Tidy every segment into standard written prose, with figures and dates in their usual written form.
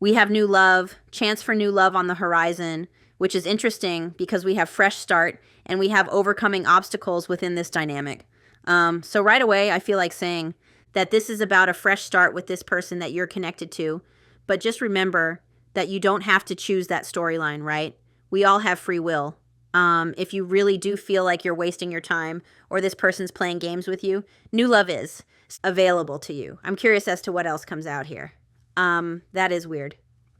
We have new love, chance for new love on the horizon, which is interesting because we have fresh start and we have overcoming obstacles within this dynamic. So right away, I feel like saying that this is about a fresh start with this person that you're connected to. But just remember that you don't have to choose that storyline, right? We all have free will. If you really do feel like you're wasting your time or this person's playing games with you, new love is available to you. I'm curious as to what else comes out here. That is weird.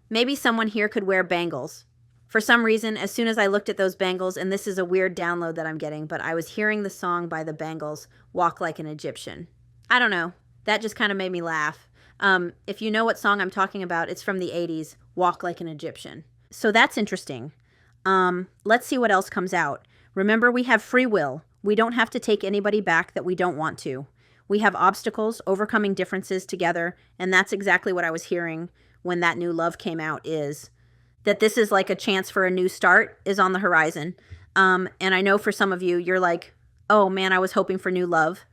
Maybe someone here could wear bangles. For some reason, as soon as I looked at those bangles, and this is a weird download that I'm getting, but I was hearing the song by the Bangles, Walk Like an Egyptian. I don't know. That just kind of made me laugh. If you know what song I'm talking about, it's from the 80s, Walk Like an Egyptian. So that's interesting. Let's see what else comes out. Remember, we have free will. We don't have to take anybody back that we don't want to. We have obstacles, overcoming differences together, and that's exactly what I was hearing when that new love came out, is that this is like a chance for a new start is on the horizon. And I know for some of you, you're like, oh man, I was hoping for new love.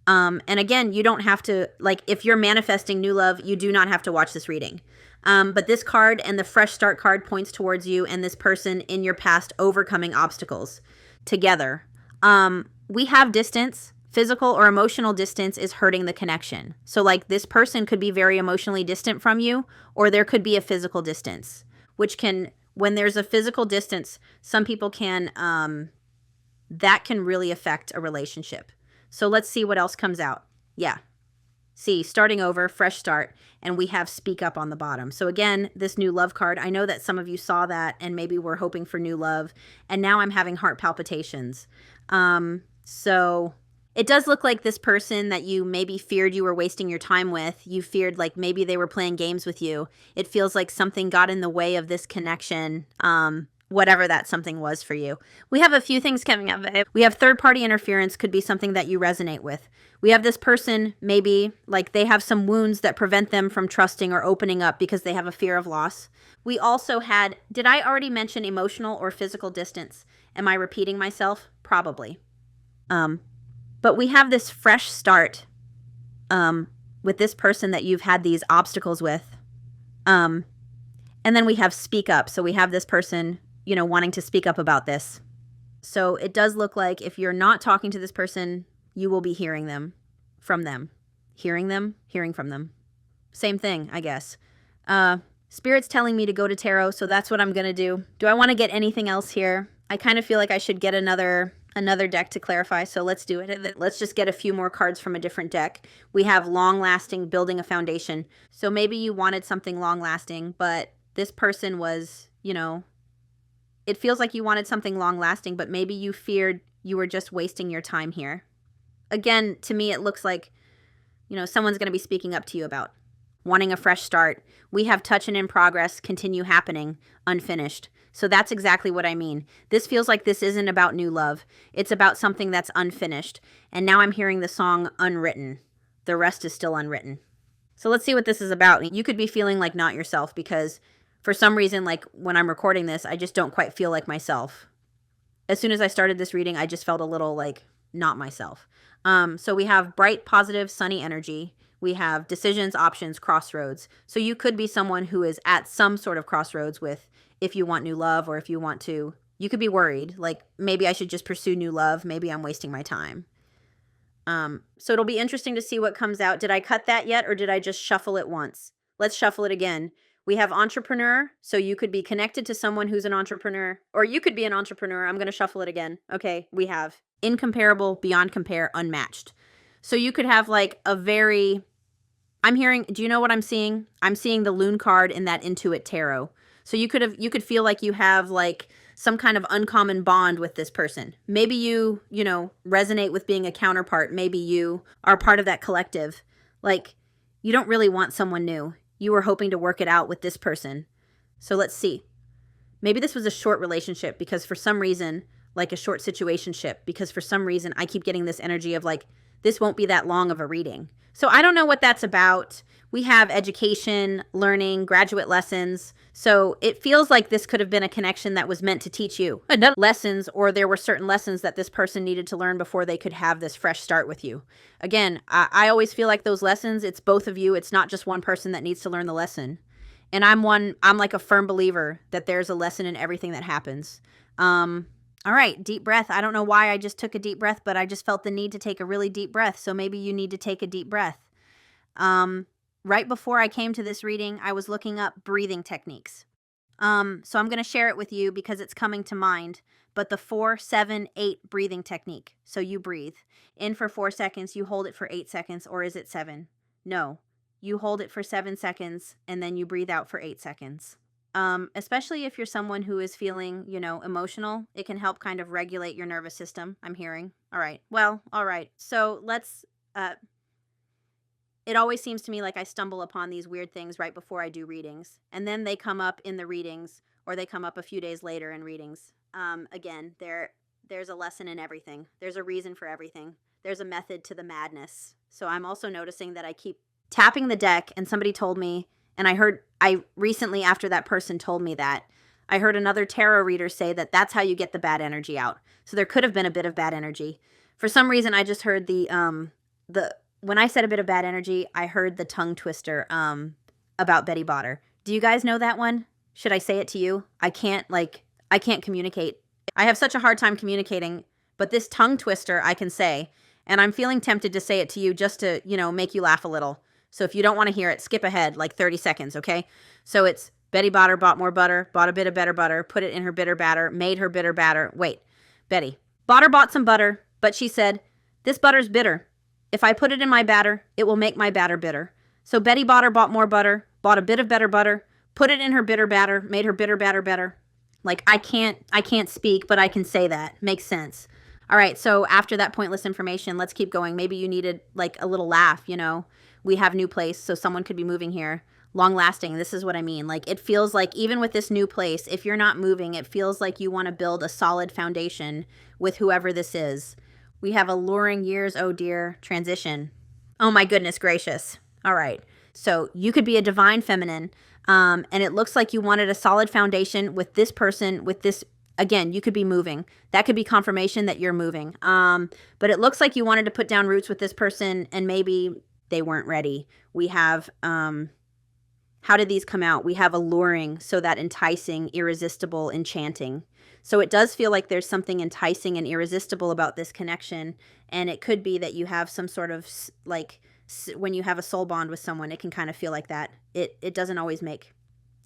And again, you don't have to, like, if you're manifesting new love, you do not have to watch this reading. But this card and the fresh start card points towards you and this person in your past overcoming obstacles together. We have distance. Physical or emotional distance is hurting the connection. So like this person could be very emotionally distant from you, or there could be a physical distance, which can, when there's a physical distance, some people can, that can really affect a relationship. So let's see what else comes out. Yeah. See, starting over, fresh start, and we have speak up on the bottom. So again, this new love card, I know that some of you saw that and maybe were hoping for new love, and now I'm having heart palpitations. So it does look like this person that you maybe feared you were wasting your time with, you feared like maybe they were playing games with you. It feels like something got in the way of this connection, whatever that something was for you. We have a few things coming up. We have third-party interference could be something that you resonate with. We have this person, maybe like they have some wounds that prevent them from trusting or opening up because they have a fear of loss. We also had, did I already mention emotional or physical distance? Am I repeating myself? Probably. But we have this fresh start with this person that you've had these obstacles with. And then we have speak up. So we have this person, you know, wanting to speak up about this. So it does look like if you're not talking to this person, you will be hearing them from them. Hearing them, hearing from them. Same thing, I guess. Spirit's telling me to go to tarot, so that's what I'm going to do. Do I want to get anything else here? I kind of feel like I should get another deck to clarify, so let's do it. Let's just get a few more cards from a different deck. We have long-lasting, building a foundation. So maybe you wanted something long-lasting, but this person was, you know, it feels like you wanted something long-lasting, but maybe you feared you were just wasting your time here. Again, to me, it looks like, you know, someone's going to be speaking up to you about wanting a fresh start. We have touch and in progress, continue happening, unfinished. So that's exactly what I mean. This feels like this isn't about new love. It's about something that's unfinished. And now I'm hearing the song Unwritten. The rest is still unwritten. So let's see what this is about. You could be feeling like not yourself because for some reason, like when I'm recording this, I just don't quite feel like myself. As soon as I started this reading, I just felt a little like not myself. So we have bright, positive, sunny energy. We have decisions, options, crossroads. So you could be someone who is at some sort of crossroads with if you want new love or if you want to, you could be worried. Like maybe I should just pursue new love. Maybe I'm wasting my time. So it'll be interesting to see what comes out. Did I cut that yet or did I just shuffle it once? Let's shuffle it again. We have entrepreneur. So you could be connected to someone who's an entrepreneur or you could be an entrepreneur. I'm going to shuffle it again. Okay. We have incomparable, beyond compare, unmatched. So you could have like a very, I'm hearing, do you know what I'm seeing? I'm seeing the Loon card in that Intuit Tarot. So you could feel like you have like some kind of uncommon bond with this person. Maybe you know, resonate with being a counterpart. Maybe you are part of that collective. Like you don't really want someone new. You were hoping to work it out with this person. So let's see. Maybe this was a short relationship because for some reason, like a short situationship, because for some reason I keep getting this energy of like, this won't be that long of a reading. So I don't know what that's about. We have education, learning, graduate lessons. So it feels like this could have been a connection that was meant to teach you lessons, or there were certain lessons that this person needed to learn before they could have this fresh start with you. Again, I always feel like those lessons, it's both of you. It's not just one person that needs to learn the lesson. And I'm like a firm believer that there's a lesson in everything that happens. All right, deep breath. I don't know why I just took a deep breath, but I just felt the need to take a really deep breath. So maybe you need to take a deep breath. Right before I came to this reading, I was looking up breathing techniques. So I'm going to share it with you because it's coming to mind. But the 4-7-8 breathing technique. So you breathe in for 4 seconds, you hold it for 8 seconds, or is it 7? No, you hold it for 7 seconds and then you breathe out for 8 seconds. Especially if you're someone who is feeling, emotional, it can help kind of regulate your nervous system, I'm hearing. All right. Well, all right. So let's, it always seems to me like I stumble upon these weird things right before I do readings. And then they come up in the readings, or they come up a few days later in readings. Again, there's a lesson in everything. There's a reason for everything. There's a method to the madness. So I'm also noticing that I keep tapping the deck, and somebody told me, and I recently, after that person told me that, I heard another tarot reader say that that's how you get the bad energy out. So there could have been a bit of bad energy. For some reason, I just heard when I said a bit of bad energy, I heard the tongue twister, about Betty Botter. Do you guys know that one? Should I say it to you? I can't communicate. I have such a hard time communicating, but this tongue twister I can say, and I'm feeling tempted to say it to you just to, make you laugh a little. So if you don't want to hear it, skip ahead like 30 seconds, okay? So it's Betty Botter bought more butter, bought a bit of better butter, put it in her bitter batter, made her bitter batter. Wait, Betty Botter bought some butter, but she said, "This butter's bitter. If I put it in my batter, it will make my batter bitter." So Betty Botter bought more butter, bought a bit of better butter, put it in her bitter batter, made her bitter batter better. Like, I can't speak, but I can say that. Makes sense. All right, so after that pointless information, let's keep going. Maybe you needed like a little laugh, We have new place, so someone could be moving here. Long lasting, this is what I mean. Like, it feels like even with this new place, if you're not moving, it feels like you want to build a solid foundation with whoever this is. We have alluring years, oh dear, transition. Oh my goodness gracious. All right, so you could be a divine feminine, and it looks like you wanted a solid foundation with this person, with this. Again, you could be moving. That could be confirmation that you're moving. But it looks like you wanted to put down roots with this person, and maybe they weren't ready. We have, how did these come out? We have alluring, so that enticing, irresistible, enchanting. So it does feel like there's something enticing and irresistible about this connection. And it could be that you have some sort of, like, when you have a soul bond with someone, it can kind of feel like that. It doesn't always make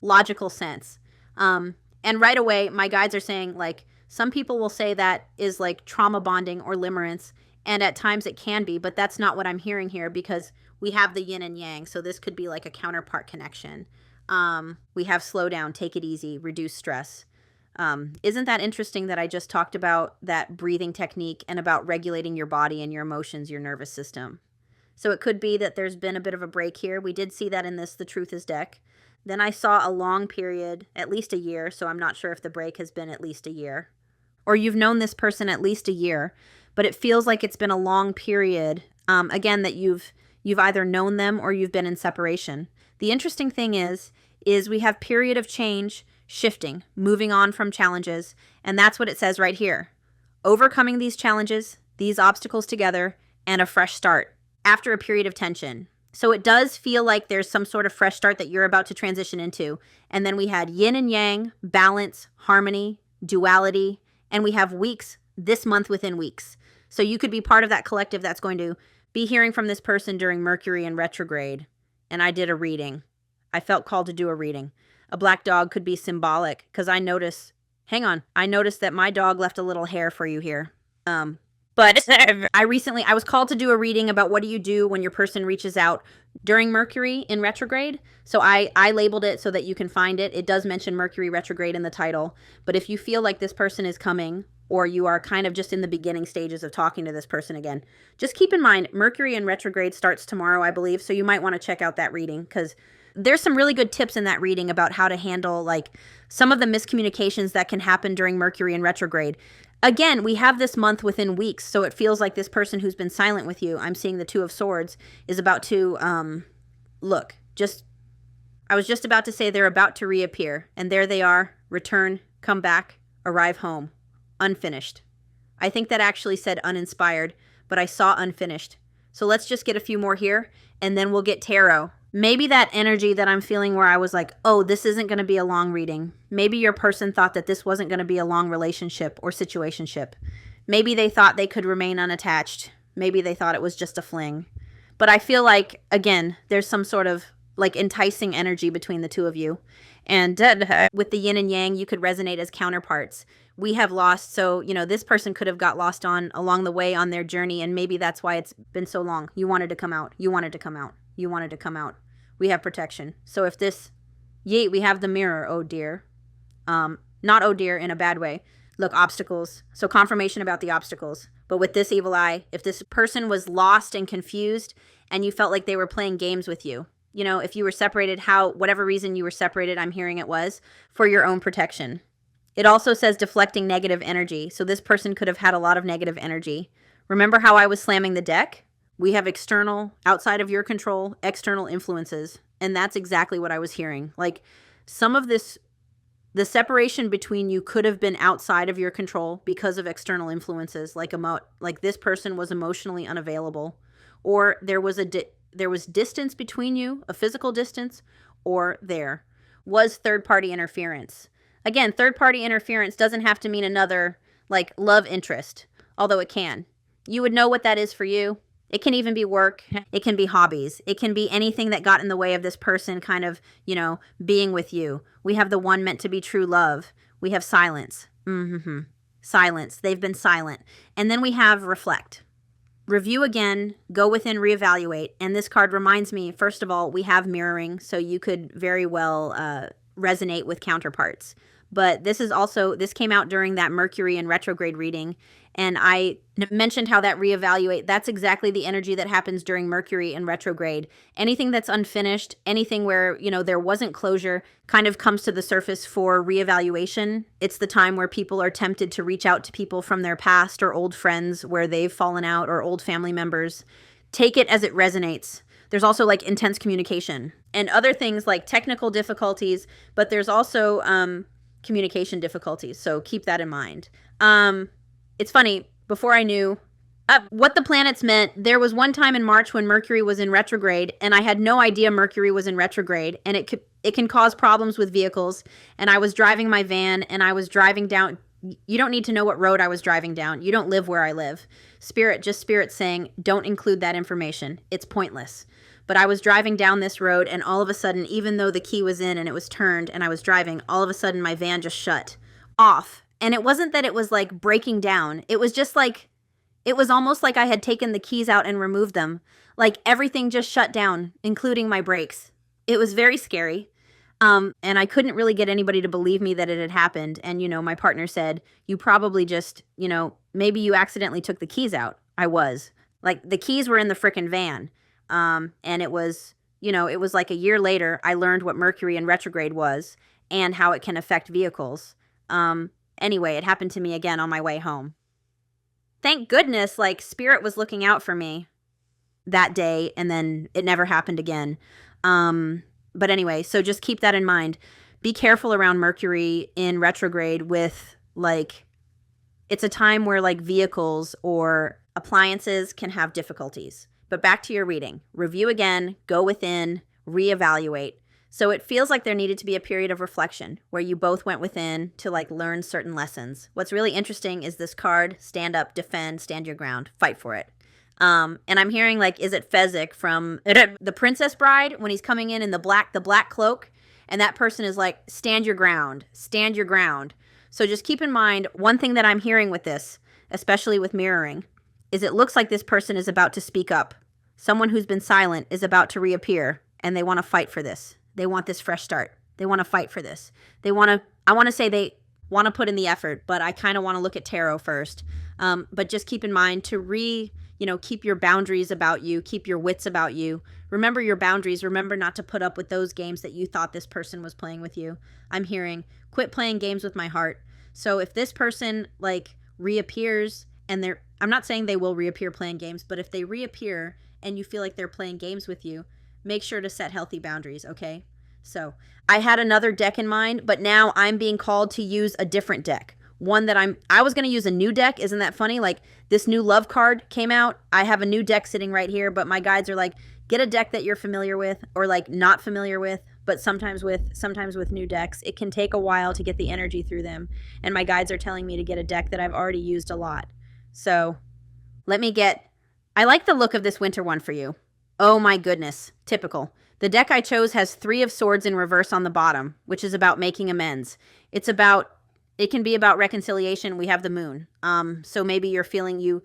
logical sense. And right away, my guides are saying, like, some people will say that is like trauma bonding or limerence, and at times it can be, but that's not what I'm hearing here because we have the yin and yang, so this could be like a counterpart connection. We have slow down, take it easy, reduce stress. Isn't that interesting that I just talked about that breathing technique and about regulating your body and your emotions, your nervous system? So it could be that there's been a bit of a break here. We did see that in this The Truth is deck. Then I saw a long period, at least a year, so I'm not sure if the break has been at least a year. Or you've known this person at least a year, but it feels like it's been a long period, again, that you've either known them or you've been in separation. The interesting thing is we have period of change, shifting, moving on from challenges, and that's what it says right here. Overcoming these challenges, these obstacles together, and a fresh start after a period of tension. So it does feel like there's some sort of fresh start that you're about to transition into. And then we had yin and yang, balance, harmony, duality, and we have weeks this month within weeks. So you could be part of that collective that's going to be hearing from this person during Mercury in retrograde. And I did a reading. I felt called to do a reading. A black dog could be symbolic because I noticed that my dog left a little hair for you here. But I was called to do a reading about what do you do when your person reaches out during Mercury in retrograde. So I labeled it so that you can find it. It does mention Mercury retrograde in the title. But if you feel like this person is coming or you are kind of just in the beginning stages of talking to this person again, just keep in mind Mercury in retrograde starts tomorrow, I believe. So you might want to check out that reading because there's some really good tips in that reading about how to handle like some of the miscommunications that can happen during Mercury in retrograde. Again, we have this month within weeks, so it feels like this person who's been silent with you, I'm seeing the Two of Swords, is about to, I was just about to say they're about to reappear, and there they are, return, come back, arrive home, unfinished. I think that actually said uninspired, but I saw unfinished. So let's just get a few more here, and then we'll get tarot. Maybe that energy that I'm feeling where I was like, oh, this isn't going to be a long reading. Maybe your person thought that this wasn't going to be a long relationship or situationship. Maybe they thought they could remain unattached. Maybe they thought it was just a fling. But I feel like, again, there's some sort of like enticing energy between the two of you. And with the yin and yang, you could resonate as counterparts. We have lost, so, you know, this person could have got lost on along the way on their journey, and maybe that's why it's been so long. You wanted to come out. You wanted to come out. You wanted to come out. We have protection. So if this, yay, we have the mirror, oh dear. Not oh dear in a bad way. Look, obstacles. So confirmation about the obstacles. But with this evil eye, if this person was lost and confused and you felt like they were playing games with you, you know, if you were separated, whatever reason you were separated, I'm hearing it was for your own protection. It also says deflecting negative energy. So this person could have had a lot of negative energy. Remember how I was slamming the deck? We have external, outside of your control, external influences. And that's exactly what I was hearing. Like some of this, the separation between you could have been outside of your control because of external influences. Like this person was emotionally unavailable, or there was distance between you, a physical distance, or there was third-party interference. Again, third-party interference doesn't have to mean another like love interest, although it can. You would know what that is for you. It can even be work. It can be hobbies. It can be anything that got in the way of this person kind of, you know, being with you. We have the one meant to be true love. We have silence. Silence. They've been silent. And then we have reflect. Review again, go within, reevaluate. And this card reminds me, first of all, we have mirroring, so you could very well resonate with counterparts. But this came out during that Mercury in retrograde reading. And I mentioned how that reevaluate, that's exactly the energy that happens during Mercury in retrograde. Anything that's unfinished, anything where, you know, there wasn't closure kind of comes to the surface for reevaluation. It's the time where people are tempted to reach out to people from their past or old friends where they've fallen out, or old family members. Take it as it resonates. There's also like intense communication and other things like technical difficulties, but there's also communication difficulties. So keep that in mind. It's funny, before I knew what the planets meant, there was one time in March when Mercury was in retrograde, and I had no idea Mercury was in retrograde, and it can cause problems with vehicles. And I was driving my van, and I was driving down. You don't need to know what road I was driving down. You don't live where I live. Spirit saying, don't include that information. It's pointless. But I was driving down this road, and all of a sudden, even though the key was in and it was turned and I was driving, all of a sudden my van just shut off. And it wasn't that it was like breaking down. It was just like, it was almost like I had taken the keys out and removed them. Like everything just shut down, including my brakes. It was very scary. And I couldn't really get anybody to believe me that it had happened. And, you know, my partner said, you probably just, you know, maybe you accidentally took the keys out. I was. Like the keys were in the frickin' van. And it was, you know, it was like a year later, I learned what Mercury in retrograde was and how it can affect vehicles. Anyway, it happened to me again on my way home. Thank goodness, like, Spirit was looking out for me that day, and then it never happened again. But anyway, so just keep that in mind. Be careful around Mercury in retrograde with, like, it's a time where, like, vehicles or appliances can have difficulties. But back to your reading. Review again, go within, reevaluate. So it feels like there needed to be a period of reflection where you both went within to like learn certain lessons. What's really interesting is this card, stand up, defend, stand your ground, fight for it. And I'm hearing like, is it Fezzik from The Princess Bride when he's coming in the black cloak, and that person is like, stand your ground, stand your ground. So just keep in mind, one thing that I'm hearing with this, especially with mirroring, is it looks like this person is about to speak up. Someone who's been silent is about to reappear, and they want to fight for this. They want this fresh start. They want to fight for this. I want to say they want to put in the effort, but I kind of want to look at tarot first. But just keep in mind to keep your boundaries about you, keep your wits about you. Remember your boundaries. Remember not to put up with those games that you thought this person was playing with you. I'm hearing, quit playing games with my heart. So if this person like reappears and I'm not saying they will reappear playing games, but if they reappear and you feel like they're playing games with you, make sure to set healthy boundaries, okay? So I had another deck in mind, but now I'm being called to use a different deck. One that I was going to use a new deck. Isn't that funny? Like this new love card came out. I have a new deck sitting right here, but my guides are like, Get a deck that you're familiar with or like not familiar with, but sometimes with new decks. It can take a while to get the energy through them. And my guides are telling me to get a deck that I've already used a lot. So I like the look of this winter one for you. Oh my goodness. Typical. The deck I chose has 3 of Swords in reverse on the bottom, which is about making amends. It can be about reconciliation. We have the moon. So maybe you're feeling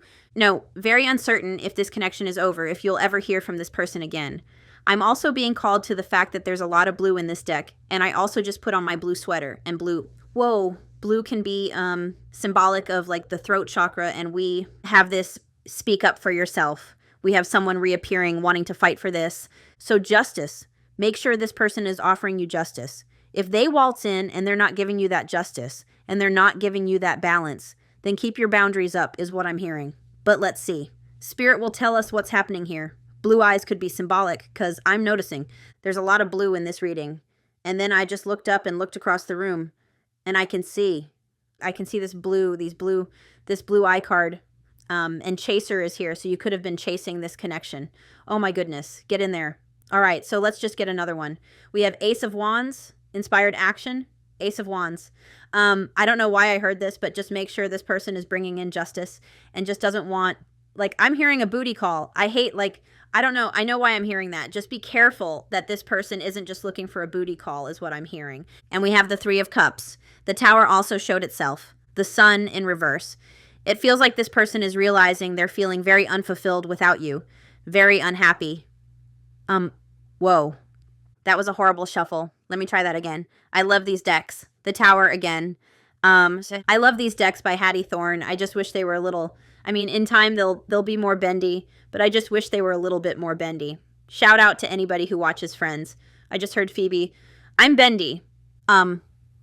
very uncertain if this connection is over, if you'll ever hear from this person again. I'm also being called to the fact that there's a lot of blue in this deck. And I also just put on my blue sweater, and blue can be symbolic of like the throat chakra. And we have this speak up for yourself. We have someone reappearing, wanting to fight for this. So justice, make sure this person is offering you justice. If they waltz in and they're not giving you that justice and they're not giving you that balance, then keep your boundaries up is what I'm hearing. But let's see. Spirit will tell us what's happening here. Blue eyes could be symbolic because I'm noticing there's a lot of blue in this reading. And then I just looked up and looked across the room and I can see this blue eye card. And Chaser is here, so you could have been chasing this connection. Oh my goodness, get in there. All right, so let's just get another one. We have Ace of Wands, inspired action, Ace of Wands. I don't know why I heard this, but just make sure this person is bringing in justice and just doesn't want, like, I'm hearing a booty call. I don't know. I know why I'm hearing that. Just be careful that this person isn't just looking for a booty call is what I'm hearing. And we have the 3 of Cups. The Tower also showed itself. The Sun in reverse. It feels like this person is realizing they're feeling very unfulfilled without you. Very unhappy. Whoa. That was a horrible shuffle. Let me try that again. I love these decks. The Tower again. I love these decks by Hattie Thorne. I just wish they were a little... I mean, in time, they'll be more bendy, but I just wish they were a little bit more bendy. Shout out to anybody who watches Friends. I just heard Phoebe. I'm bendy.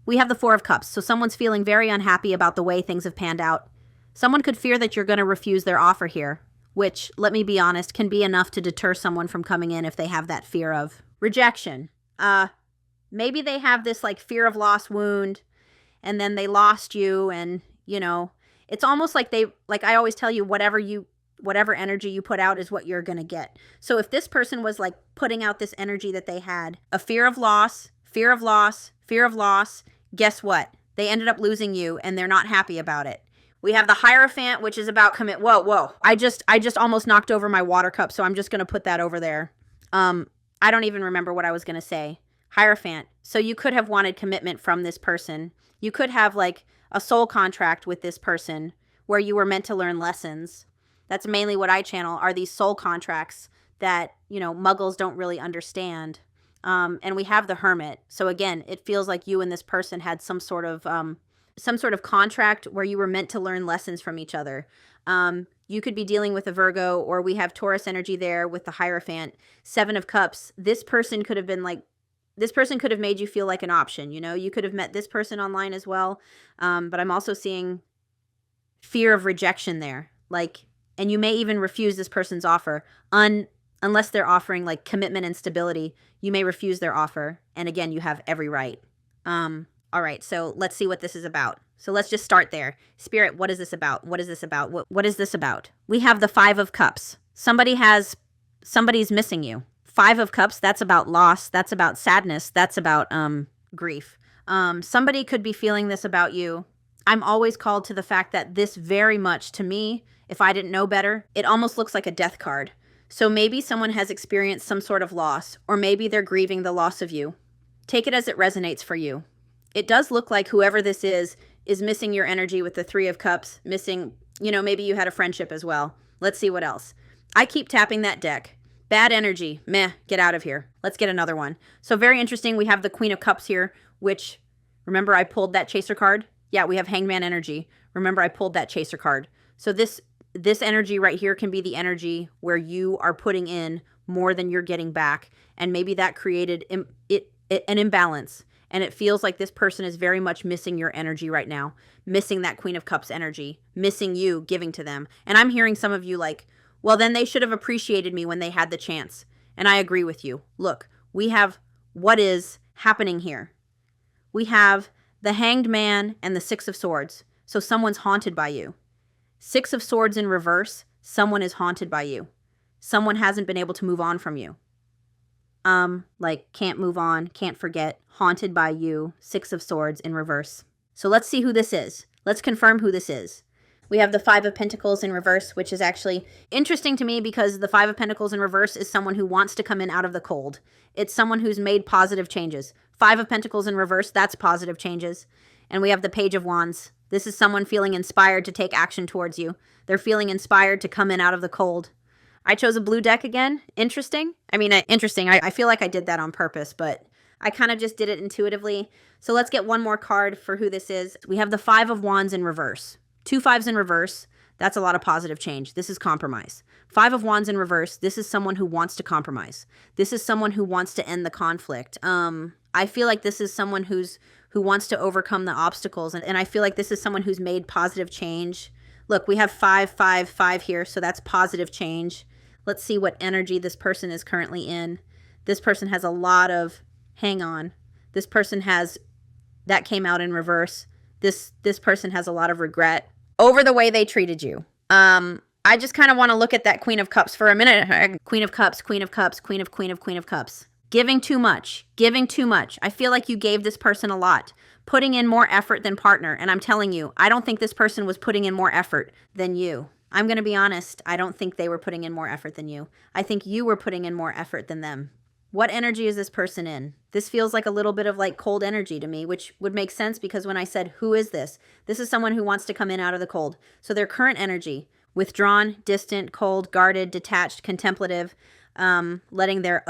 We have the 4 of Cups, so someone's feeling very unhappy about the way things have panned out. Someone could fear that you're going to refuse their offer here, which, let me be honest, can be enough to deter someone from coming in if they have that fear of rejection. Maybe they have this like fear of loss wound, and then they lost you, and it's almost like I always tell you, whatever energy you put out is what you're going to get. So if this person was like putting out this energy that they had, a fear of loss, guess what? They ended up losing you and they're not happy about it. We have the Hierophant, which is about commit. Whoa. I just almost knocked over my water cup, so I'm just going to put that over there. I don't even remember what I was going to say. Hierophant. So you could have wanted commitment from this person. You could have like a soul contract with this person where you were meant to learn lessons. That's mainly what I channel, are these soul contracts that, muggles don't really understand. And we have the Hermit. So again, it feels like you and this person had some sort of contract where you were meant to learn lessons from each other. You could be dealing with a Virgo, or we have Taurus energy there with the Hierophant. 7 of Cups. This person could have made you feel like an option. You could have met this person online as well. But I'm also seeing fear of rejection there. And you may even refuse this person's offer unless they're offering like commitment and stability. You may refuse their offer. And again, you have every right. All right, so let's see what this is about. So let's just start there. Spirit, what is this about? What is this about? What is this about? We have the 5 of Cups. Somebody's missing you. 5 of Cups, that's about loss. That's about sadness. That's about grief. Somebody could be feeling this about you. I'm always called to the fact that this very much, to me, if I didn't know better, it almost looks like a death card. So maybe someone has experienced some sort of loss, or maybe they're grieving the loss of you. Take it as it resonates for you. It does look like whoever this is missing your energy with the 3 of Cups, missing, maybe you had a friendship as well. Let's see what else. I keep tapping that deck. Bad energy. Meh, get out of here. Let's get another one. So very interesting. We have the Queen of Cups here, which, remember I pulled that Chaser card? Yeah, we have Hangman energy. Remember I pulled that Chaser card. So this energy right here can be the energy where you are putting in more than you're getting back. And maybe that created an imbalance. And it feels like this person is very much missing your energy right now, missing that Queen of Cups energy, missing you giving to them. And I'm hearing some of you like, well, then they should have appreciated me when they had the chance. And I agree with you. Look, we have what is happening here. We have the Hanged Man and the 6 of Swords. So someone's haunted by you. 6 of Swords in reverse, someone is haunted by you. someone hasn't been able to move on from you. Like can't move on, can't forget, haunted by you, 6 of Swords in reverse. So let's see who this is. Let's confirm who this is. We have the 5 of Pentacles in reverse, which is actually interesting to me because the 5 of Pentacles in reverse is someone who wants to come in out of the cold. It's someone who's made positive changes. 5 of Pentacles in reverse, that's positive changes. And we have the Page of Wands. This is someone feeling inspired to take action towards you. They're feeling inspired to come in out of the cold. I chose a blue deck again. Interesting. Interesting. I feel like I did that on purpose, but I kind of just did it intuitively. So let's get one more card for who this is. We have the 5 of Wands in reverse. 2 5s in reverse, that's a lot of positive change. This is compromise. 5 of Wands in reverse, this is someone who wants to compromise. This is someone who wants to end the conflict. I feel like this is someone who wants to overcome the obstacles, and I feel like this is someone who's made positive change. Look, we have 5 5 5 here, so that's positive change. Let's see what energy this person is currently in. This person has a lot of, hang on. This person has, that came out in reverse. This person has a lot of regret over the way they treated you. I just kind of want to look at that Queen of Cups for a minute. Queen of Cups, Queen of Cups, Queen of Cups. Giving too much, giving too much. I feel like you gave this person a lot, putting in more effort than partner. And I'm telling you, I don't think this person was putting in more effort than you. I'm going to be honest. I don't think they were putting in more effort than you. I think you were putting in more effort than them. What energy is this person in? This feels like a little bit of like cold energy to me, which would make sense because when I said, who is this? This is someone who wants to come in out of the cold. So their current energy, withdrawn, distant, cold, guarded, detached, contemplative, letting their,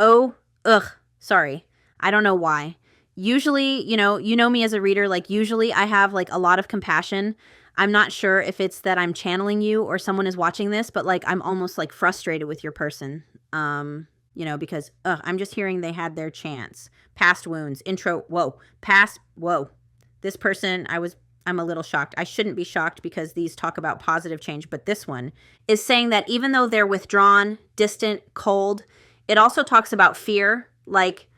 sorry. I don't know why. Usually, you know me as a reader, like usually I have like a lot of compassion. I'm not sure if it's that I'm channeling you or someone is watching this, but like I'm almost like frustrated with your person. Because I'm just hearing they had their chance. Past wounds, intro, whoa. This person, I'm a little shocked. I shouldn't be shocked because these talk about positive change, but this one is saying that even though they're withdrawn, distant, cold, it also talks about fear, like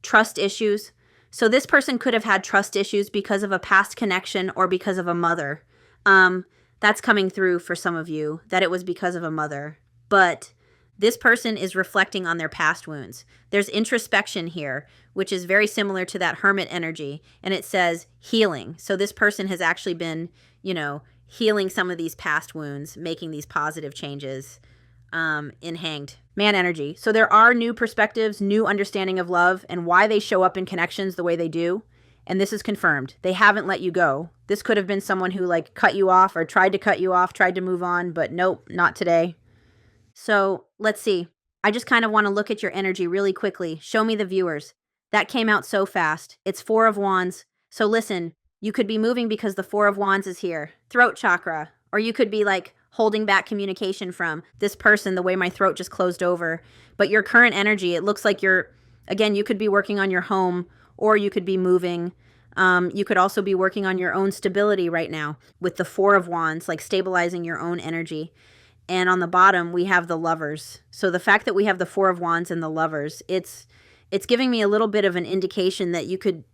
trust issues. So this person could have had trust issues because of a past connection or because of a mother. That's coming through for some of you, that it was because of a mother. But this person is reflecting on their past wounds. There's introspection here, which is very similar to that hermit energy. And it says healing. So this person has actually been, healing some of these past wounds, making these positive changes in Hanged Man energy. So there are new perspectives, new understanding of love and why they show up in connections the way they do. And this is confirmed. They haven't let you go. This could have been someone who like cut you off or tried to cut you off, tried to move on, but nope, not today. So let's see. I just kind of want to look at your energy really quickly. Show me the viewers. That came out so fast. It's 4 of Wands. So listen, you could be moving because the 4 of Wands is here. Throat chakra. Or you could be like holding back communication from this person, the way my throat just closed over. But your current energy, it looks like you could be working on your home or you could be moving. You could also be working on your own stability right now with the 4 of Wands, like stabilizing your own energy. And on the bottom, we have the Lovers. So the fact that we have the 4 of Wands and the Lovers, it's giving me a little bit of an indication that you could,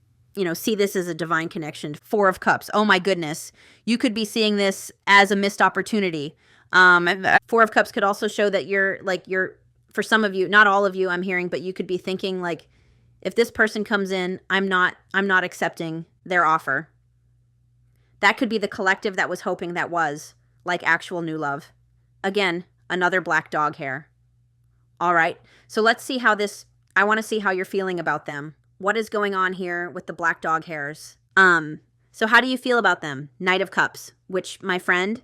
see this as a divine connection. 4 of Cups. Oh my goodness. You could be seeing this as a missed opportunity. 4 of Cups could also show that you're, for some of you, not all of you I'm hearing, but you could be thinking like, if this person comes in, I'm not accepting their offer. That could be the collective that was hoping that was like actual new love. Again, another black dog hair. All right. So let's see I want to see how you're feeling about them. What is going on here with the black dog hairs? So how do you feel about them? Knight of Cups, which my friend,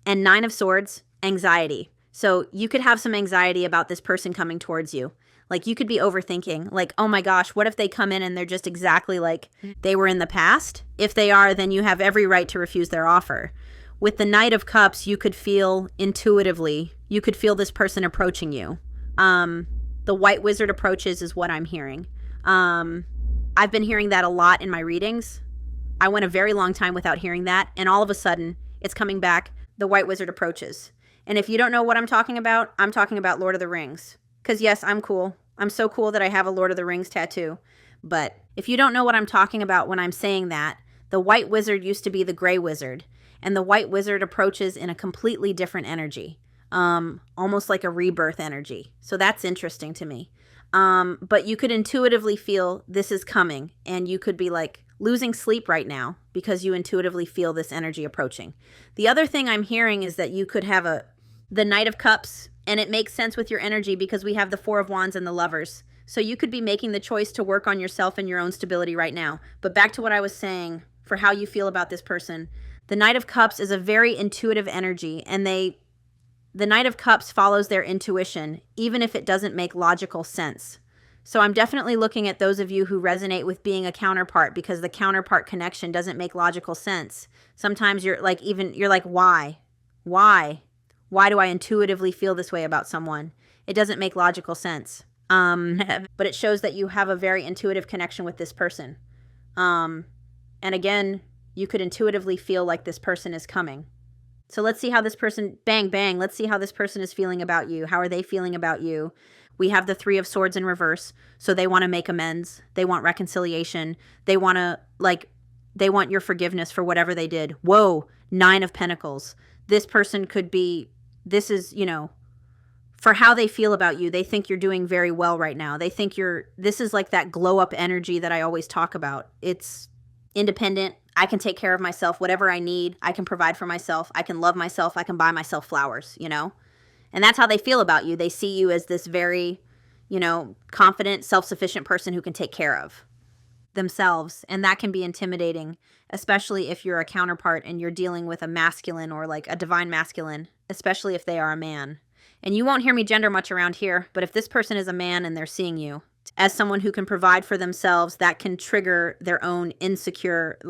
and 9 of Swords, anxiety. So you could have some anxiety about this person coming towards you. Like you could be overthinking, like, oh my gosh, what if they come in and they're just exactly like they were in the past? If they are, then you have every right to refuse their offer. With the Knight of Cups, you could feel intuitively, you could feel this person approaching you. The White Wizard approaches is what I'm hearing. I've been hearing that a lot in my readings. I went a very long time without hearing that, and all of a sudden, it's coming back. The White Wizard approaches. And if you don't know what I'm talking about Lord of the Rings. Because yes, I'm cool. I'm so cool that I have a Lord of the Rings tattoo. But if you don't know what I'm talking about when I'm saying that, the White Wizard used to be the Gray Wizard. And the White Wizard approaches in a completely different energy. almost like a rebirth energy. So that's interesting to me. But you could intuitively feel this is coming, and you could be like losing sleep right now because you intuitively feel this energy approaching. The other thing I'm hearing is that you could have the Knight of Cups, and it makes sense with your energy because we have the Four of Wands and the Lovers. So you could be making the choice to work on yourself and your own stability right now. But back to what I was saying for how you feel about this person. The Knight of Cups is a very intuitive energy, and the Knight of Cups follows their intuition, even if it doesn't make logical sense. So I'm definitely looking at those of you who resonate with being a counterpart, because the counterpart connection doesn't make logical sense. Sometimes you're like, why? Why do I intuitively feel this way about someone? It doesn't make logical sense. But it shows that you have a very intuitive connection with this person. And again, you could intuitively feel like this person is coming. So let's see how this person, bang, bang, let's see how this person is feeling about you. How are they feeling about you? We have the Three of Swords in reverse. So they want to make amends. They want reconciliation. They want to, they want your forgiveness for whatever they did. Whoa, Nine of Pentacles. This person could be, this is, for how they feel about you. They think you're doing very well right now. They think this is like that glow up energy that I always talk about. It's independent. I can take care of myself. Whatever I need, I can provide for myself. I can love myself. I can buy myself flowers, And that's how they feel about you. They see you as this very, confident, self-sufficient person who can take care of themselves. And that can be intimidating, especially if you're a counterpart and you're dealing with a masculine or like a divine masculine, especially if they are a man. And you won't hear me gender much around here, but if this person is a man and they're seeing you as someone who can provide for themselves, that can trigger their own insecurities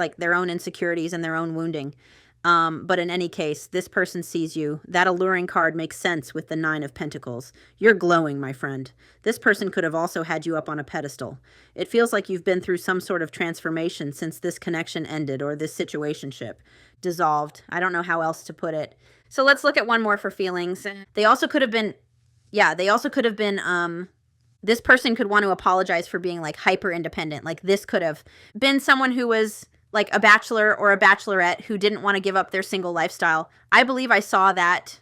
and their own wounding. But in any case, this person sees you. That alluring card makes sense with the Nine of Pentacles. You're glowing, my friend. This person could have also had you up on a pedestal. It feels like you've been through some sort of transformation since this connection ended or this situationship dissolved. I don't know how else to put it. So let's look at one more for feelings. They also could have been, this person could want to apologize for being like hyper independent. Like this could have been someone who was like a bachelor or a bachelorette who didn't want to give up their single lifestyle. I believe I saw that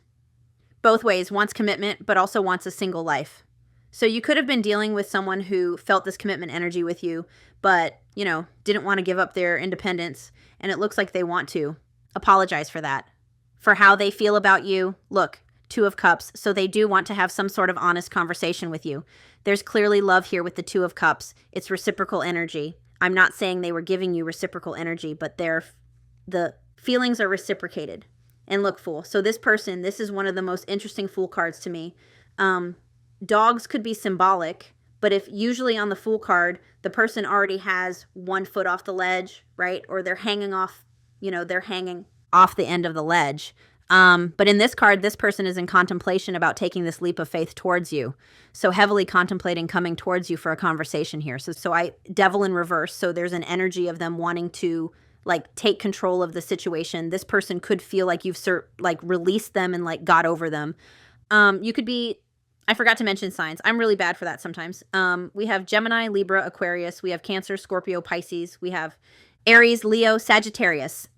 both ways, wants commitment, but also wants a single life. So you could have been dealing with someone who felt this commitment energy with you, but, didn't want to give up their independence. And it looks like they want to apologize for that, for how they feel about you. Look, Two of Cups. So they do want to have some sort of honest conversation with you. There's clearly love here with the Two of Cups. It's reciprocal energy. I'm not saying they were giving you reciprocal energy, but the feelings are reciprocated. And look, Fool. So this person, this is one of the most interesting Fool cards to me. Dogs could be symbolic, but if usually on the Fool card, the person already has one foot off the ledge, right? Or they're hanging off, they're hanging off the end of the ledge. But in this card, this person is in contemplation about taking this leap of faith towards you. So heavily contemplating coming towards you for a conversation here. So Devil in reverse. So there's an energy of them wanting to take control of the situation. This person could feel like you've released them and got over them. You could be, I forgot to mention signs. I'm really bad for that sometimes. We have Gemini, Libra, Aquarius. We have Cancer, Scorpio, Pisces. We have Aries, Leo, Sagittarius.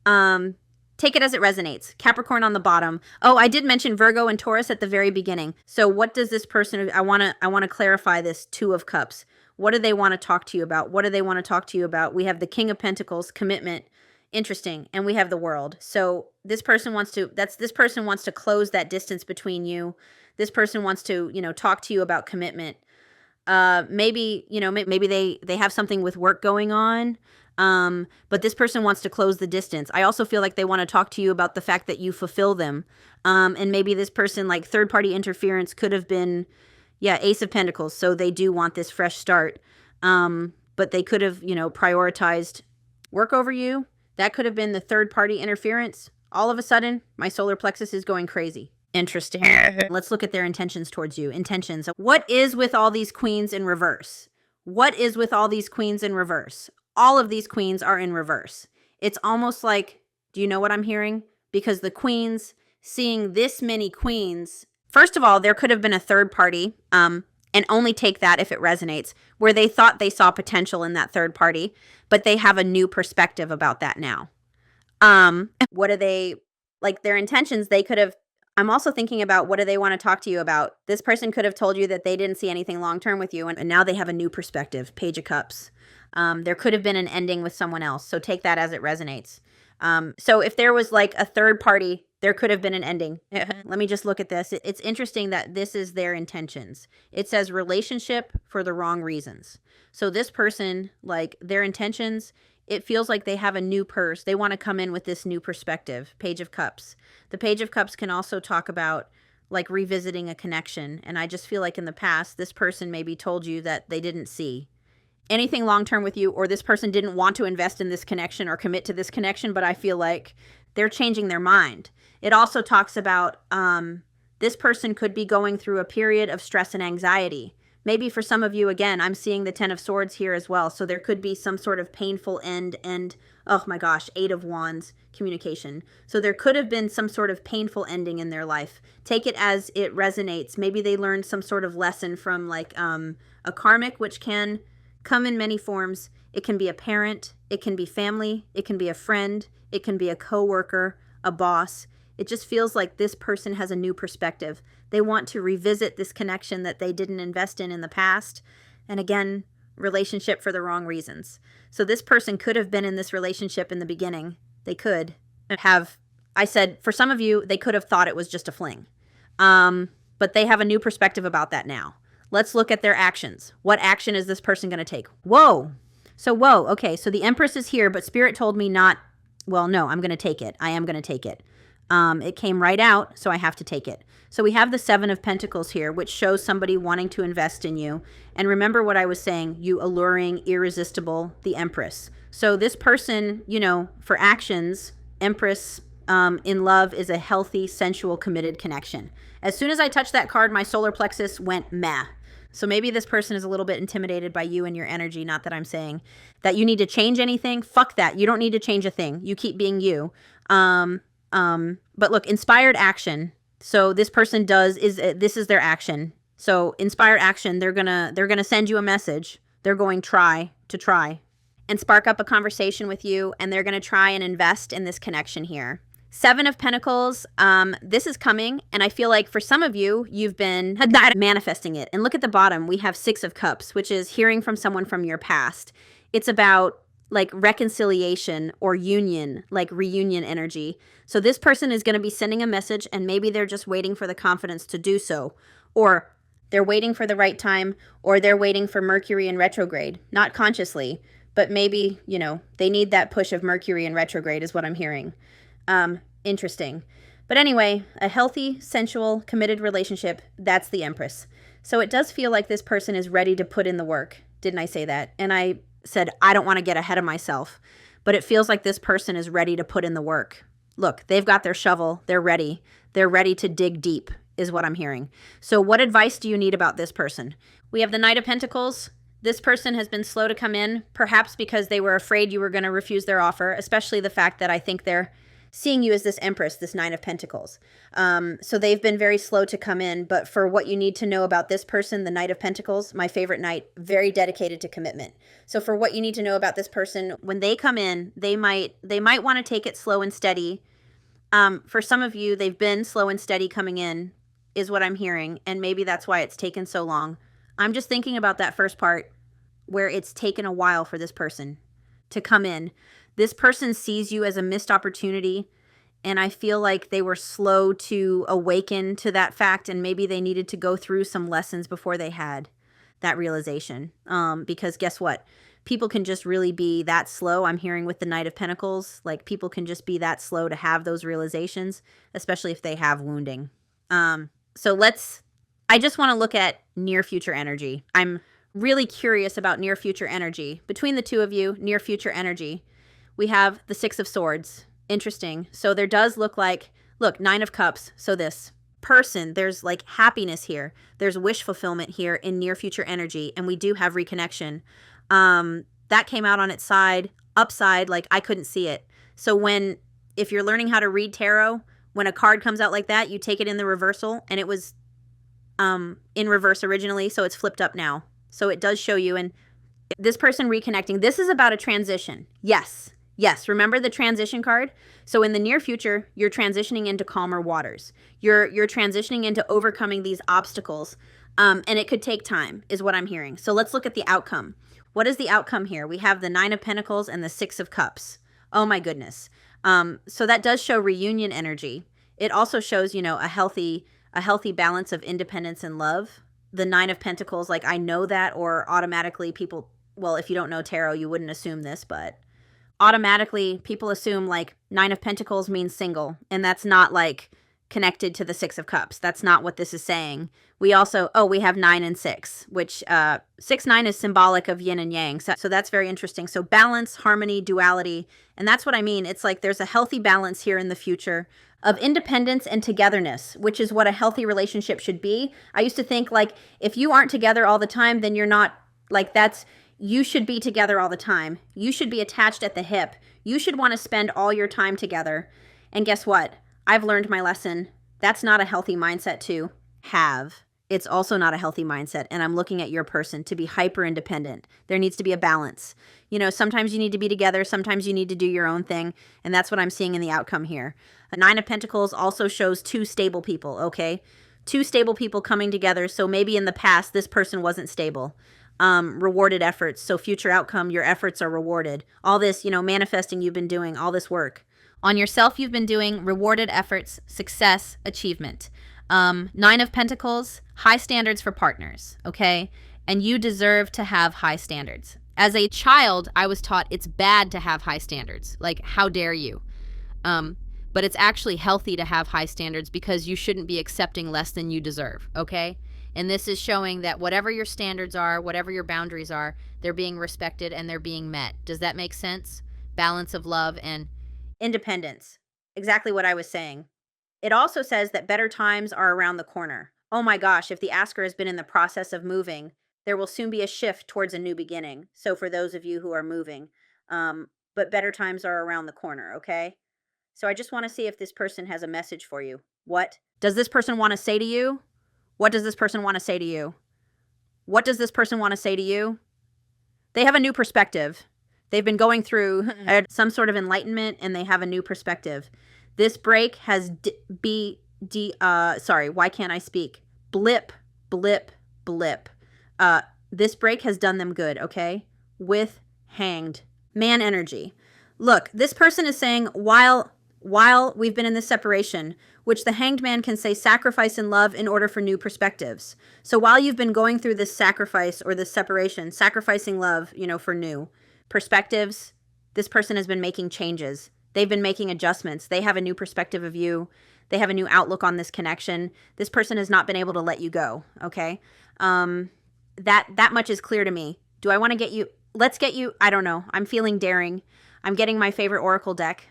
Take it as it resonates. Capricorn on the bottom. Oh, I did mention Virgo and Taurus at the very beginning. So what does this person, I want to clarify this Two of Cups. What do they want to talk to you about? What do they want to talk to you about? We have the King of Pentacles, commitment. Interesting. And we have the World. So this person wants to close that distance between you. This person wants to, talk to you about commitment. Maybe they have something with work going on. But this person wants to close the distance. I also feel like they want to talk to you about the fact that you fulfill them. And maybe this person, third-party interference could have been, Ace of Pentacles. So they do want this fresh start. But they could have, prioritized work over you. That could have been the third-party interference. All of a sudden, my solar plexus is going crazy. Interesting. Let's look at their intentions towards you. Intentions. What is with all these queens in reverse? What is with all these queens in reverse? All of these queens are in reverse. It's almost like, do you know what I'm hearing? Because the queens, seeing this many queens, first of all, there could have been a third party, and only take that if it resonates, where they thought they saw potential in that third party, but they have a new perspective about that now. What are they, their intentions, they could have I'm also thinking about, what do they want to talk to you about? This person could have told you that they didn't see anything long-term with you, and now they have a new perspective. Page of Cups. There could have been an ending with someone else, so take that as it resonates. So if there was like a third party, there could have been an ending. Let me just look at this. It's interesting that this is their intentions. It says relationship for the wrong reasons. So this person, like, their intentions, it feels like they have a new purse. They want to come in with this new perspective. Page of Cups. The Page of Cups can also talk about like revisiting a connection. And I just feel like in the past, this person maybe told you that they didn't see anything long-term with you, or this person didn't want to invest in this connection or commit to this connection, but I feel like they're changing their mind. It also talks about this person could be going through a period of stress and anxiety. Maybe for some of you, again, I'm seeing the 10 of Swords here as well. So there could be some sort of painful end and, oh my gosh, 8 of Wands, communication. So there could have been some sort of painful ending in their life. Take it as it resonates. Maybe they learned some sort of lesson from like a karmic, which can come in many forms. It can be a parent, it can be family, it can be a friend, it can be a coworker, a boss. It just feels like this person has a new perspective. They want to revisit this connection that they didn't invest in the past. And again, relationship for the wrong reasons. So this person could have been in this relationship in the beginning. They could have, I said, for some of you, they could have thought it was just a fling. But they have a new perspective about that now. Let's look at their actions. What action is this person going to take? Whoa. So, whoa. Okay. So the Empress is here, but Spirit told me not, well, no, I'm going to take it. I am going to take it. It came right out, so I have to take it. So we have the 7 of Pentacles here, which shows somebody wanting to invest in you. And remember what I was saying, you alluring, irresistible, the Empress. So this person, you know, for actions, Empress in love is a healthy, sensual, committed connection. As soon as I touched that card, my solar plexus went meh. So maybe this person is a little bit intimidated by you and your energy. Not that I'm saying that you need to change anything. Fuck that. You don't need to change a thing. You keep being you. But look, inspired action. So this person this is their action. So inspired action, they're gonna send you a message. They're going try and spark up a conversation with you, and they're gonna try and invest in this connection here. 7 of Pentacles, this is coming, and I feel like for some of you, you've been manifesting it. And look at the bottom, we have 6 of Cups, which is hearing from someone from your past. It's about like reconciliation or union, like reunion energy. So this person is going to be sending a message, and maybe they're just waiting for the confidence to do so, or they're waiting for the right time, or they're waiting for Mercury in retrograde, not consciously, but maybe, you know, they need that push of Mercury in retrograde is what I'm hearing. Interesting. But anyway, a healthy, sensual, committed relationship, that's the Empress. So it does feel like this person is ready to put in the work. Didn't I say that? And I said, I don't want to get ahead of myself, but it feels like this person is ready to put in the work. Look, they've got their shovel. They're ready. They're ready to dig deep is what I'm hearing. So what advice do you need about this person? We have the Knight of Pentacles. This person has been slow to come in, perhaps because they were afraid you were going to refuse their offer, especially the fact that I think they're seeing you as this Empress, this 9 of Pentacles. So they've been very slow to come in, but for what you need to know about this person, the Knight of Pentacles, my favorite knight, very dedicated to commitment. So for what you need to know about this person, when they come in, they might want to take it slow and steady. For some of you, they've been slow and steady coming in, is what I'm hearing, and maybe that's why it's taken so long. I'm just thinking about that first part where it's taken a while for this person to come in. This person sees you as a missed opportunity, and I feel like they were slow to awaken to that fact, and maybe they needed to go through some lessons before they had that realization. Because guess what? People can just really be that slow. I'm hearing with the Knight of Pentacles, like people can just be that slow to have those realizations, especially if they have wounding. I just want to look at near future energy. I'm really curious about near future energy. Between the two of you, near future energy. We have the 6 of Swords. Interesting. So there does look like, look, 9 of Cups. So this person, there's like happiness here. There's wish fulfillment here in near future energy. And we do have reconnection. That came out on its side, upside, like I couldn't see it. So if you're learning how to read tarot, when a card comes out like that, you take it in the reversal, and it was in reverse originally. So it's flipped up now. So it does show you. And this person reconnecting, this is about a transition. Yes. Yes, remember the transition card? So in the near future, you're transitioning into calmer waters. You're transitioning into overcoming these obstacles. And it could take time, is what I'm hearing. So let's look at the outcome. What is the outcome here? We have the 9 of Pentacles and the 6 of Cups. Oh my goodness. So that does show reunion energy. It also shows, you know, a healthy balance of independence and love. The 9 of Pentacles, like I know that, or automatically people, well, if you don't know tarot, you wouldn't assume this, but automatically people assume like 9 of Pentacles means single, and that's not like connected to the 6 of Cups. That's not what this is saying. We also, we have 9 and 6, which 6, 9 is symbolic of yin and yang. So that's very interesting. So balance, harmony, duality. And that's what I mean. It's like there's a healthy balance here in the future of independence and togetherness, which is what a healthy relationship should be. I used to think like if you aren't together all the time, then you're not like you should be together all the time. You should be attached at the hip. You should want to spend all your time together. And guess what? I've learned my lesson. That's not a healthy mindset to have. It's also not a healthy mindset. And I'm looking at your person to be hyper independent. There needs to be a balance. You know, sometimes you need to be together. Sometimes you need to do your own thing. And that's what I'm seeing in the outcome here. A 9 of Pentacles also shows 2 stable people, okay? 2 stable people coming together. So maybe in the past, this person wasn't stable. Rewarded efforts. So future outcome, your efforts are rewarded. All this, you know, manifesting you've been doing, all this work. On yourself, you've been doing rewarded efforts, success, achievement. 9 of Pentacles, high standards for partners, okay? And you deserve to have high standards. As a child, I was taught it's bad to have high standards. Like, how dare you? But it's actually healthy to have high standards because you shouldn't be accepting less than you deserve, okay? And this is showing that whatever your standards are, whatever your boundaries are, they're being respected and they're being met. Does that make sense? Balance of love and independence. Exactly what I was saying. It also says that better times are around the corner. Oh my gosh, if the asker has been in the process of moving, there will soon be a shift towards a new beginning. So for those of you who are moving, but better times are around the corner, okay? So I just want to see if this person has a message for you. What does this person want to say to you? What does this person want to say to you? What does this person want to say to you? They have a new perspective. They've been going through some sort of enlightenment and they have a new perspective. This break has sorry, why can't I speak? Blip, blip, blip. This break has done them good, okay? With Hanged. Man energy. Look, this person is saying while we've been in this separation, which the Hanged Man can say sacrifice in love in order for new perspectives. So while you've been going through this sacrifice or this separation, sacrificing love, you know, for new perspectives, this person has been making changes. They've been making adjustments. They have a new perspective of you. They have a new outlook on this connection. This person has not been able to let you go, okay? That much is clear to me. Do I want to get you? Let's get you. I don't know. I'm feeling daring. I'm getting my favorite oracle deck.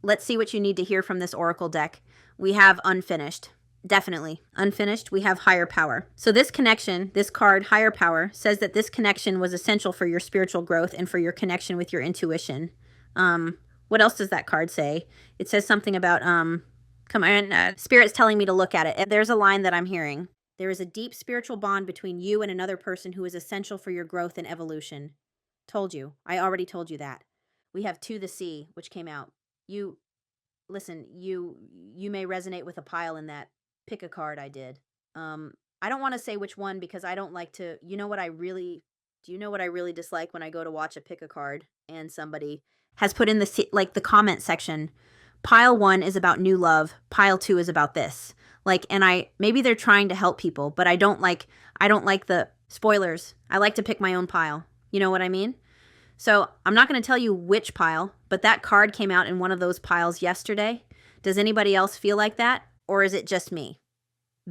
Let's see what you need to hear from this oracle deck. We have unfinished. Definitely. Unfinished. We have higher power. So this connection, this card, higher power, says that this connection was essential for your spiritual growth and for your connection with your intuition. What else does that card say? It says something about, come on, Spirit's telling me to look at it. And there's a line that I'm hearing. There is a deep spiritual bond between you and another person who is essential for your growth and evolution. Told you. I already told you that. We have To the Sea, which came out. Listen, you may resonate with a pile in that. Pick a card I did. I don't want to say which one because I don't like to, do you know what I really dislike when I go to watch a pick a card and somebody has put in the comment section, pile 1 is about new love, pile 2 is about this. Like, and maybe they're trying to help people, but I don't like the spoilers. I like to pick my own pile. You know what I mean? So I'm not going to tell you which pile, but that card came out in one of those piles yesterday. Does anybody else feel like that? Or is it just me?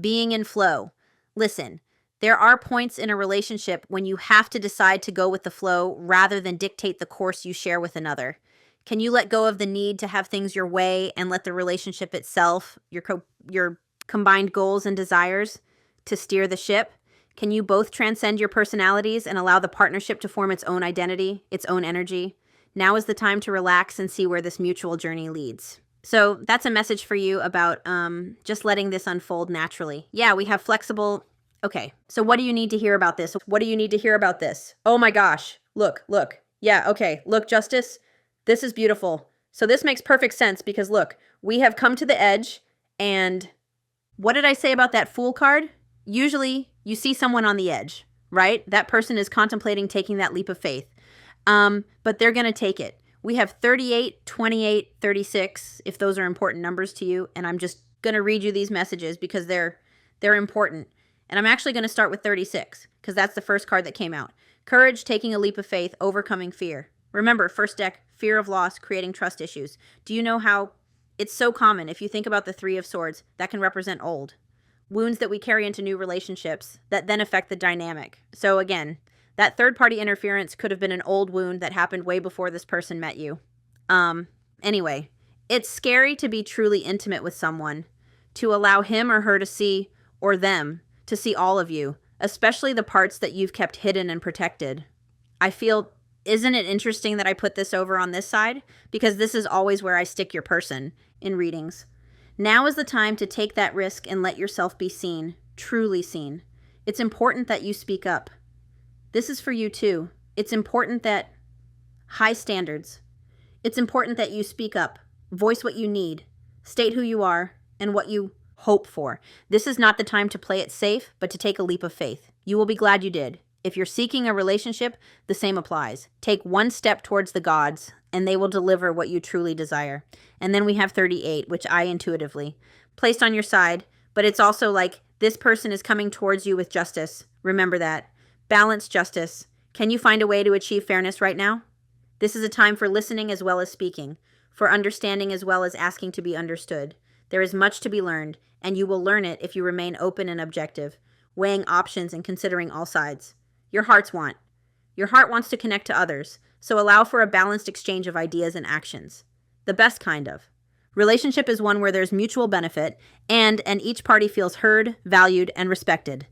Being in flow. Listen, there are points in a relationship when you have to decide to go with the flow rather than dictate the course you share with another. Can you let go of the need to have things your way and let the relationship itself, your combined goals and desires, to steer the ship? Can you both transcend your personalities and allow the partnership to form its own identity, its own energy? Now is the time to relax and see where this mutual journey leads. So that's a message for you about just letting this unfold naturally. Yeah, we have flexible. Okay, so what do you need to hear about this? What do you need to hear about this? Oh my gosh, look. Yeah, okay, look, Justice. This is beautiful. So this makes perfect sense because look, we have come to the edge, and what did I say about that Fool card? Usually you see someone on the edge, right? That person is contemplating taking that leap of faith. But they're going to take it. We have 38, 28, 36, if those are important numbers to you. And I'm just going to read you these messages because they're important. And I'm actually going to start with 36 because that's the first card that came out. Courage, taking a leap of faith, overcoming fear. Remember, first deck, fear of loss, creating trust issues. Do you know how it's so common? If you think about the Three of Swords, that can represent old wounds that we carry into new relationships that then affect the dynamic. So again, that third-party interference could have been an old wound that happened way before this person met you. Anyway, it's scary to be truly intimate with someone, to allow him or her to see, or them, to see all of you, especially the parts that you've kept hidden and protected. I feel, isn't it interesting that I put this over on this side? Because this is always where I stick your person in readings. Now is the time to take that risk and let yourself be seen, truly seen. It's important that you speak up. This is for you too. It's important that high standards. It's important that you speak up, voice what you need, state who you are and what you hope for. This is not the time to play it safe, but to take a leap of faith. You will be glad you did. If you're seeking a relationship, the same applies. Take one step towards the gods, and they will deliver what you truly desire. And then we have 38, which I intuitively placed on your side, but it's also like this person is coming towards you with justice. Remember that. Balanced justice. Can you find a way to achieve fairness right now? This is a time for listening as well as speaking, for understanding as well as asking to be understood. There is much to be learned, and you will learn it if you remain open and objective, weighing options and considering all sides. Your heart wants to connect to others, so allow for a balanced exchange of ideas and actions. The best kind of. Relationship is one where there's mutual benefit, and each party feels heard, valued, and respected.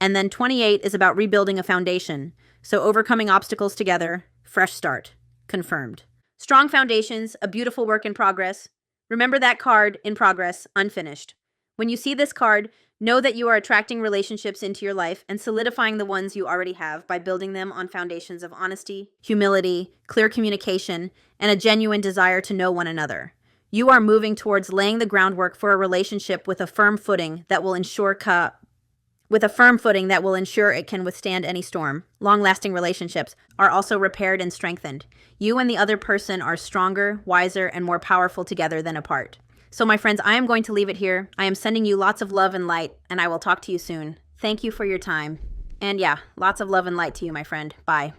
And then 28 is about rebuilding a foundation, so overcoming obstacles together, fresh start, confirmed. Strong foundations, a beautiful work in progress. Remember that card, in progress, unfinished. When you see this card, know that you are attracting relationships into your life and solidifying the ones you already have by building them on foundations of honesty, humility, clear communication, and a genuine desire to know one another. You are moving towards laying the groundwork for a relationship with a firm footing that will ensure it can withstand any storm. Long-lasting relationships are also repaired and strengthened. You and the other person are stronger, wiser, and more powerful together than apart. So my friends, I am going to leave it here. I am sending you lots of love and light, and I will talk to you soon. Thank you for your time. And yeah, lots of love and light to you, my friend. Bye.